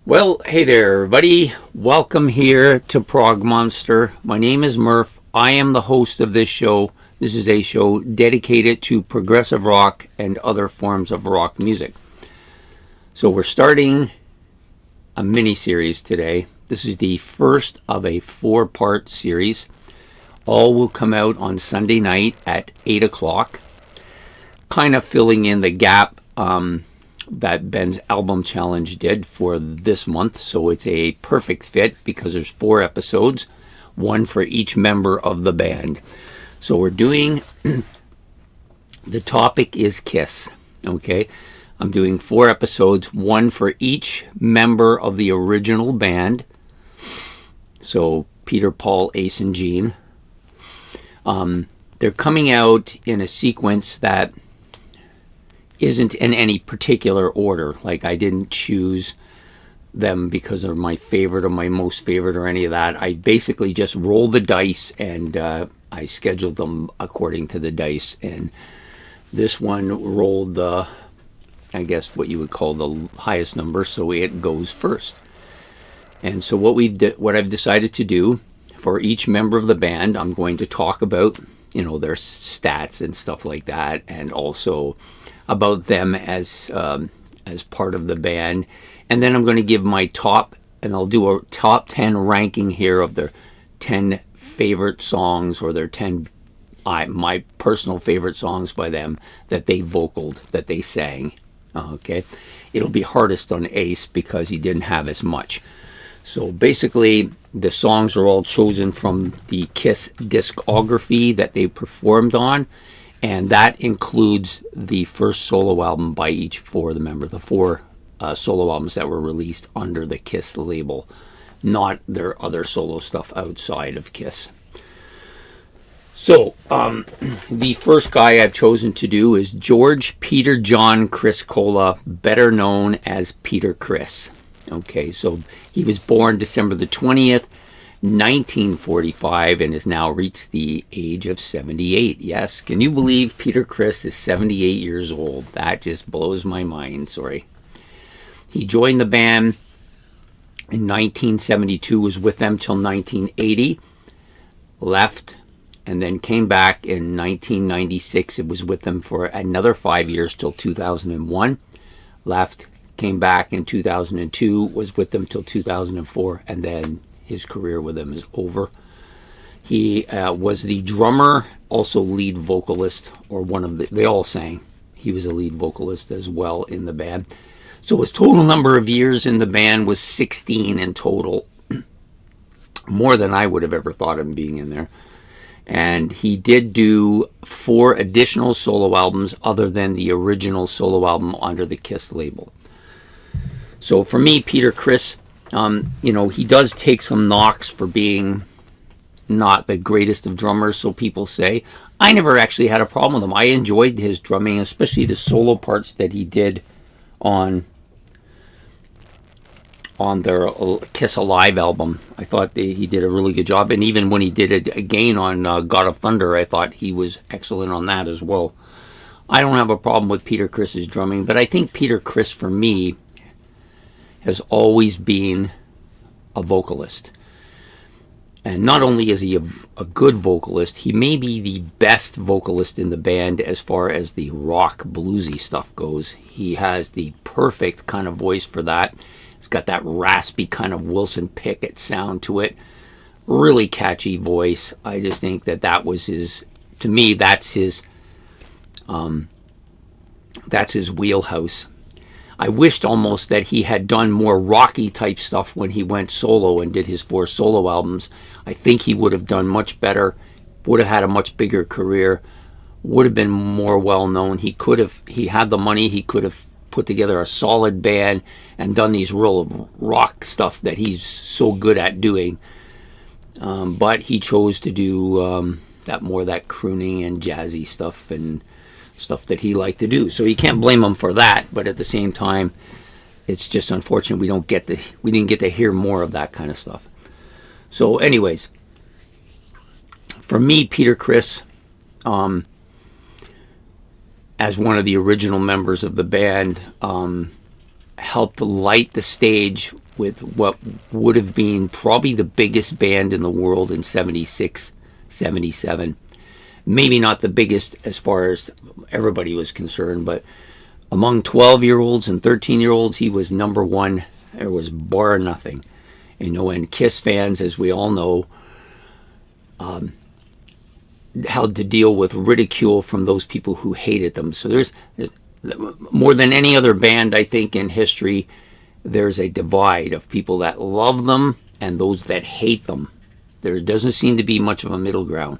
Well, hey there, everybody. Welcome here to Prog Monster. My name is Murph. I am the host of this show. This is a show dedicated to progressive rock and other forms of rock music. So we're starting a mini-series today. This is the first of a 4-part series. All will come out on Sunday night at 8 o'clock, kind of filling in the gap that Ben's album challenge did for this month. So it's a perfect fit because there's 4 episodes, one for each member of the band. So we're doing, the topic is Kiss, okay? I'm doing 4 episodes, one for each member of the original band. So Peter, Paul, Ace, and Gene. They're coming out in a sequence that isn't in any particular order. Like, I didn't choose them because they're my favorite or my most favorite or any of that. I basically just rolled the dice and I scheduled them according to the dice. And this one rolled the, I guess what you would call the highest number, so it goes first. And so what I've decided to do for each member of the band, I'm going to talk about, their stats and stuff like that, and also about them as part of the band. And then I'm going to give my top, and I'll do a top 10 ranking here of their 10 favorite songs, or their 10 my personal favorite songs by them that they vocaled, that they sang. Okay, it'll be hardest on Ace because he didn't have as much. So basically, the songs are all chosen from the Kiss discography that they performed on, and that includes the first solo album by each 4 of the members, the 4 solo albums that were released under the Kiss label, not their other solo stuff outside of Kiss. So, the first guy I've chosen to do is George Peter John Criss Cola, better known as Peter Criss. Okay, so he was born December the 20th, 1945, and has now reached the age of 78. Yes, can you believe Peter Criss is 78 years old? That just blows my mind, sorry. He joined the band in 1972, was with them till 1980, left, and then came back in 1996. It was with them for another 5 years till 2001, left, came back in 2002, was with them till 2004, and then his career with them is over. He was the drummer, also lead vocalist, or one of they all sang. He was a lead vocalist as well in the band. So his total number of years in the band was 16 in total, more than I would have ever thought of him being in there. And he did do 4 additional solo albums other than the original solo album under the Kiss label. So for me, Peter Criss, he does take some knocks for being not the greatest of drummers, so people say. I never actually had a problem with him. I enjoyed his drumming, especially the solo parts that he did on their Kiss Alive album. I thought he did a really good job, and even when he did it again on God of Thunder, I thought he was excellent on that as well. I don't have a problem with Peter Criss's drumming, but I think Peter Criss, for me, has always been a vocalist. And not only is he a good vocalist, he may be the best vocalist in the band as far as the rock bluesy stuff goes. He has the perfect kind of voice for that. He's got that raspy kind of Wilson Pickett sound to it. Really catchy voice. I just think that was his, to me, that's his wheelhouse. I wished almost that he had done more rocky type stuff when he went solo and did his 4 solo albums. I think he would have done much better, would have had a much bigger career, would have been more well known. He had the money, he could have put together a solid band and done these real rock stuff that he's so good at doing. But he chose to do that crooning and jazzy stuff and stuff that he liked to do. So you can't blame him for that, but at the same time, it's just unfortunate we didn't get to hear more of that kind of stuff. So anyways, for me, Peter Criss, as one of the original members of the band, helped light the stage with what would have been probably the biggest band in the world in 76, 77. Maybe not the biggest as far as everybody was concerned, but among 12-year-olds and 13-year-olds, he was number one. There was bar nothing. And Kiss fans, as we all know, had to deal with ridicule from those people who hated them. So there's more than any other band, I think, in history, there's a divide of people that love them and those that hate them. There doesn't seem to be much of a middle ground.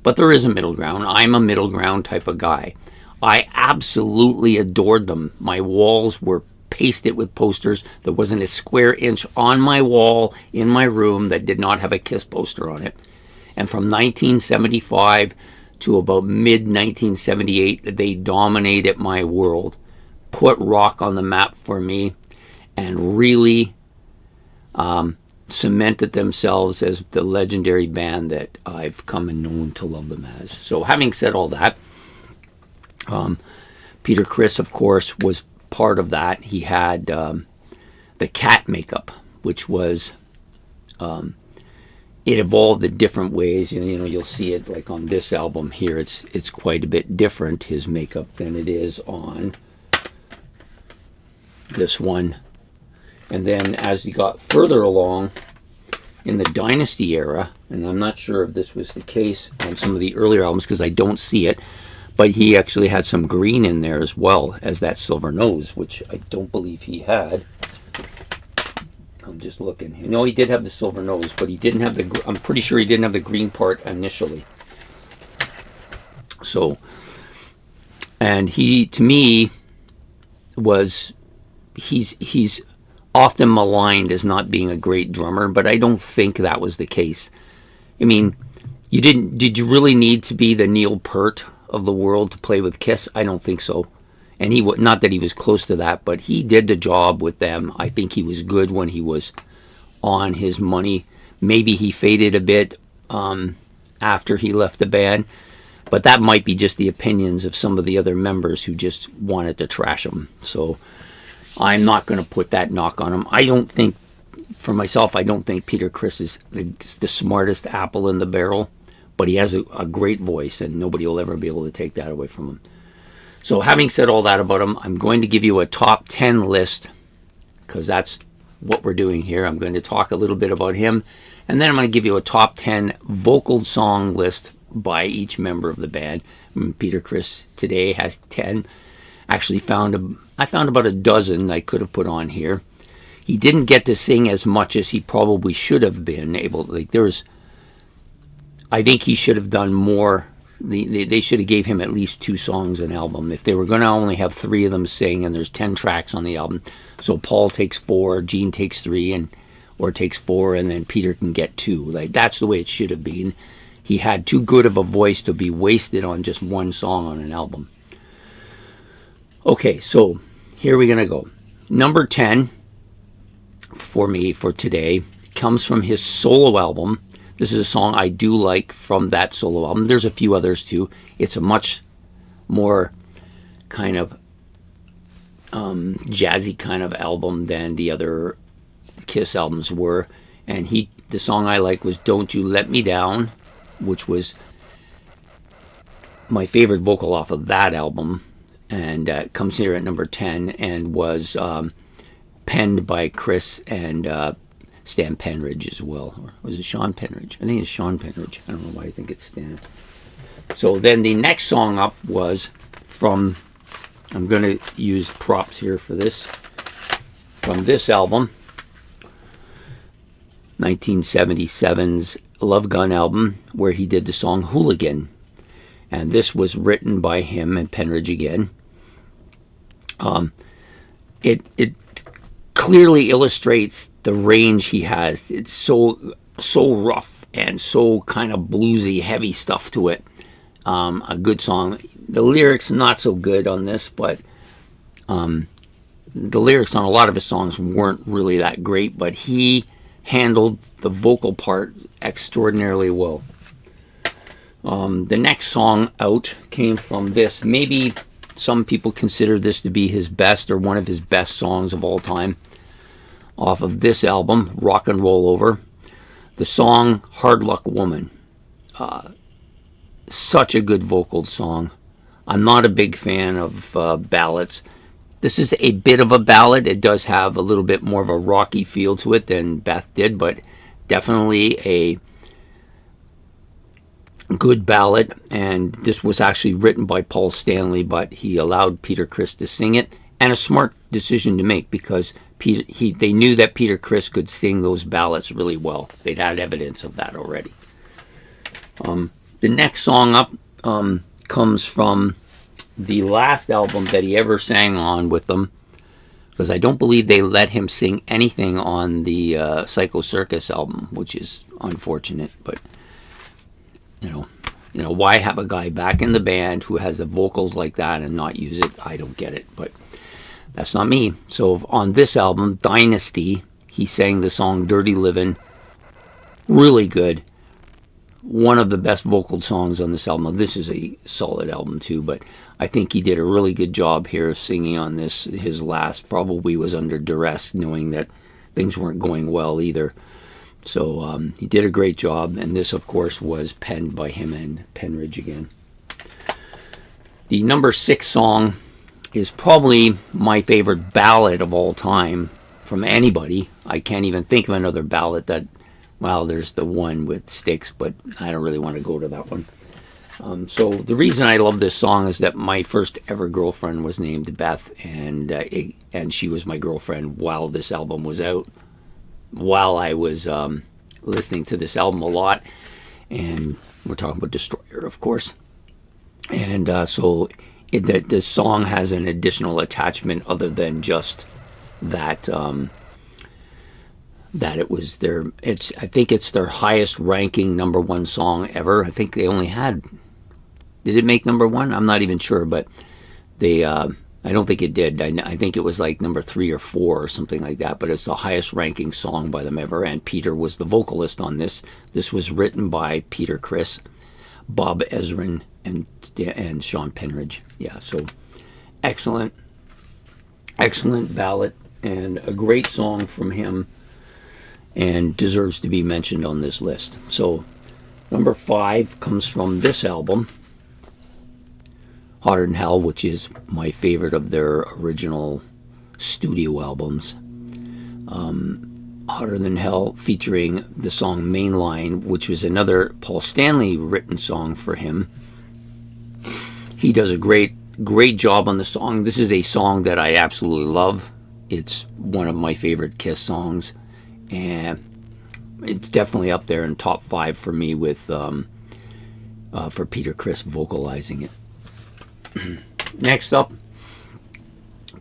But there is a middle ground. I'm a middle ground type of guy. I absolutely adored them. My walls were pasted with posters. There wasn't a square inch on my wall in my room that did not have a Kiss poster on it. And from 1975 to about mid-1978, they dominated my world, put rock on the map for me, and really cemented themselves as the legendary band that I've come and known to love them as. So having said all that, Peter Criss, of course, was part of that. He had the cat makeup, which was, it evolved in different ways. You'll see it like on this album here. It's quite a bit different, his makeup, than it is on this one. And then as he got further along in the Dynasty era, and I'm not sure if this was the case on some of the earlier albums because I don't see it, but he actually had some green in there as well as that silver nose, which I don't believe he had. I'm just looking. He did have the silver nose, but he didn't have I'm pretty sure he didn't have the green part initially. So, and he, to me, he's often maligned as not being a great drummer, but I don't think that was the case. I mean, did you really need to be the Neil Peart of the world to play with Kiss? I don't think so. And not that he was close to that, but he did the job with them. I think he was good when he was on his money. Maybe he faded a bit after he left the band, but that might be just the opinions of some of the other members who just wanted to trash him. So I'm not going to put that knock on him. For myself, I don't think Peter Criss is the smartest apple in the barrel, but he has a great voice, and nobody will ever be able to take that away from him. So having said all that about him, I'm going to give you a top 10 list, because that's what we're doing here. I'm going to talk a little bit about him, and then I'm going to give you a top 10 vocal song list by each member of the band. Peter Criss today has 10. Actually I found about a dozen I could have put on here. He didn't get to sing as much as he probably should have been able to. I think he should have done more. They should have gave him at least 2 songs an album. If they were going to only have 3 of them sing, and there's 10 tracks on the album, so Paul takes 4, Gene takes 3, or takes 4, and then Peter can get 2. That's the way it should have been. He had too good of a voice to be wasted on just one song on an album. Okay, so here we're going to go. Number 10 for me for today comes from his solo album. This is a song I do like from that solo album. There's a few others too. It's a much more kind of jazzy kind of album than the other Kiss albums were. And the song I like was Don't You Let Me Down, which was my favorite vocal off of that album. And comes here at number 10 and was penned by Criss and Stan Penridge as well. Or was it Sean Penridge? I think it's Sean Penridge. I don't know why I think it's Stan. So then the next song up was from, I'm going to use props here for this, from this album, 1977's Love Gun album, where he did the song Hooligan. And this was written by him and Penridge again. It clearly illustrates the range he has. It's so rough and so kind of bluesy, heavy stuff to it. A good song. The lyrics not so good on this, but the lyrics on a lot of his songs weren't really that great, but he handled the vocal part extraordinarily well. The next song out came from this. Maybe some people consider this to be his best or one of his best songs of all time. off of this album, Rock and Roll Over. The song Hard Luck Woman. Such a good vocal song. I'm not a big fan of ballads. This is a bit of a ballad. It does have a little bit more of a rocky feel to it than Beth did, but definitely a good ballad. And this was actually written by Paul Stanley, but he allowed Peter Criss to sing it. And a smart decision to make, because they knew that Peter Criss could sing those ballads really well. They'd had evidence of that already. The next song up comes from the last album that he ever sang on with them, because I don't believe they let him sing anything on the Psycho Circus album, which is unfortunate. But you know, why have a guy back in the band who has the vocals like that and not use it? I don't get it, but that's not me. So on this album, Dynasty, he sang the song Dirty Livin'. Really good. One of the best vocal songs on this album. Now, this is a solid album too, but I think he did a really good job here singing on this. His last probably was under duress, knowing that things weren't going well either. So he did a great job, and this, of course, was penned by him and Penridge again. The number 6 song is probably my favorite ballad of all time from anybody. I can't even think of another ballad that, well, there's the one with Styx, but I don't really want to go to that one. So the reason I love this song is that my first ever girlfriend was named Beth, and she was my girlfriend while this album was out, while I was listening to this album a lot. And we're talking about Destroyer, of course. And so this song has an additional attachment other than just that that it was I think it's their highest ranking number 1 song ever. I think they only had, did it make number 1? I'm not even sure, but they I don't think it did. I think it was like number 3 or 4 or something like that, but it's the highest ranking song by them ever, and Peter was the vocalist on this. This was written by Peter Criss, Bob Ezrin, and Sean Penridge. Yeah, so excellent ballad, and a great song from him, and deserves to be mentioned on this list. So number 5 comes from this album, Hotter Than Hell, which is my favorite of their original studio albums. Hotter Than Hell, featuring the song Mainline, which was another Paul Stanley written song for him. He does a great job on the song. This is a song that I absolutely love. It's one of my favorite Kiss songs, and it's definitely up there in top 5 for me with for Peter Criss vocalizing it. Next up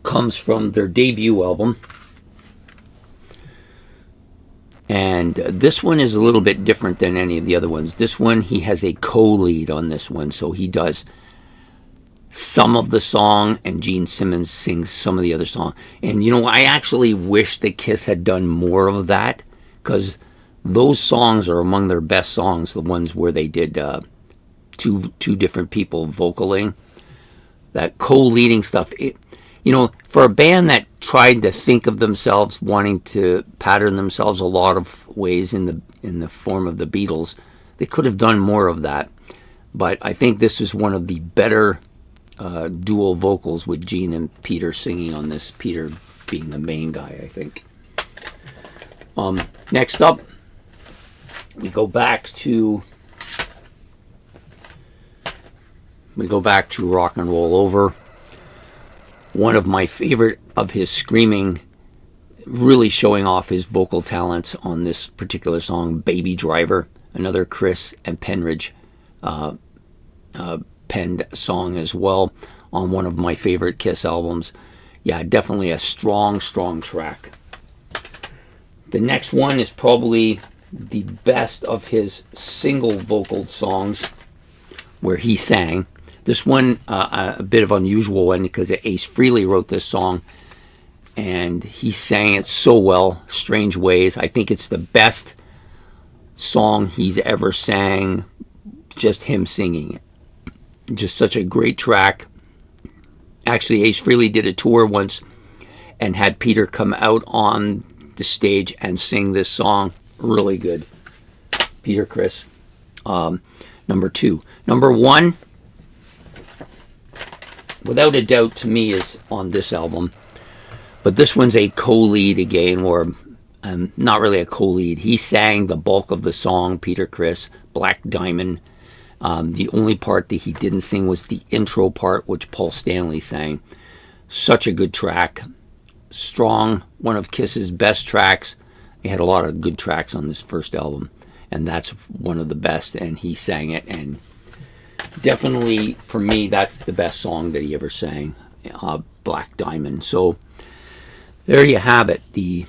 comes from their debut album, and this one is a little bit different than any of the other ones. This one, he has a co-lead on this one, so he does some of the song and Gene Simmons sings some of the other song. And you know, I actually wish that Kiss had done more of that, because those songs are among their best songs, the ones where they did two different people vocaling. That co-leading stuff, for a band that tried to think of themselves wanting to pattern themselves a lot of ways in the form of the Beatles, they could have done more of that. But I think this is one of the better dual vocals with Gene and Peter singing on this, Peter being the main guy, I think. Next up, we go back to Rock and Roll Over. One of my favorite of his screaming, really showing off his vocal talents on this particular song, Baby Driver, another Criss and Penridge penned song as well, on one of my favorite Kiss albums. Yeah, definitely a strong track. The next one is probably the best of his single vocal songs where he sang. This one, a bit of unusual one, because Ace Frehley wrote this song, and he sang it so well, Strange Ways. I think it's the best song he's ever sang, just him singing it. Just such a great track. Actually, Ace Frehley did a tour once and had Peter come out on the stage and sing this song. Really good. Peter Criss. Number 2. Number 1, without a doubt, to me, is on this album. But this one's a co-lead again, or not really a co-lead. He sang the bulk of the song, Peter Criss, Black Diamond. The only part that he didn't sing was the intro part, which Paul Stanley sang. Such a good track. Strong, one of Kiss's best tracks. He had a lot of good tracks on this first album, and that's one of the best, and he sang it, and definitely, for me, that's the best song that he ever sang, Black Diamond. So, there you have it. The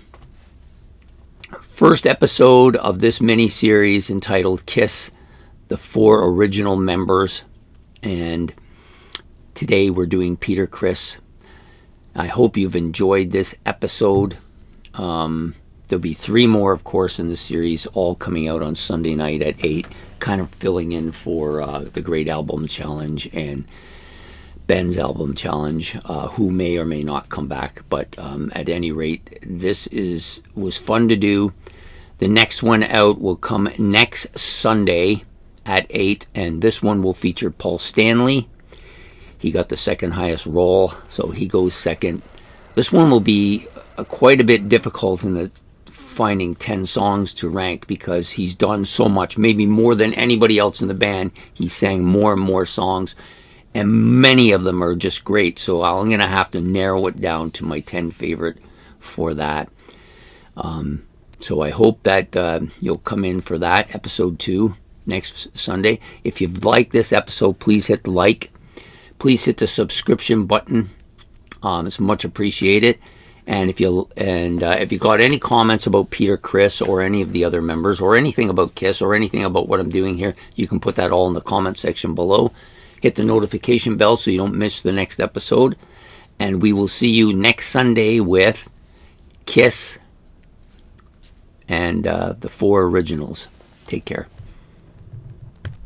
first episode of this mini-series entitled Kiss, the 4 original members, and today we're doing Peter Criss. I hope you've enjoyed this episode. There'll be 3 more, of course, in the series, all coming out on Sunday night at 8, kind of filling in for the Great Album Challenge and Ben's Album Challenge, who may or may not come back. But at any rate, this was fun to do. The next one out will come next Sunday at 8, and this one will feature Paul Stanley. He got the second highest roll, so he goes second. This one will be quite a bit difficult in the finding 10 songs to rank, because he's done so much, maybe more than anybody else in the band. He sang more and more songs, and many of them are just great. So I'm going to have to narrow it down to my 10 favorite for that. So I hope that you'll come in for that, episode 2, next Sunday. If you've liked this episode, please hit the like. Please hit the subscription button. It's much appreciated. And if you got any comments about Peter Criss or any of the other members, or anything about Kiss, or anything about what I'm doing here, you can put that all in the comment section below. Hit the notification bell so you don't miss the next episode. And we will see you next Sunday with Kiss and the 4 originals. Take care.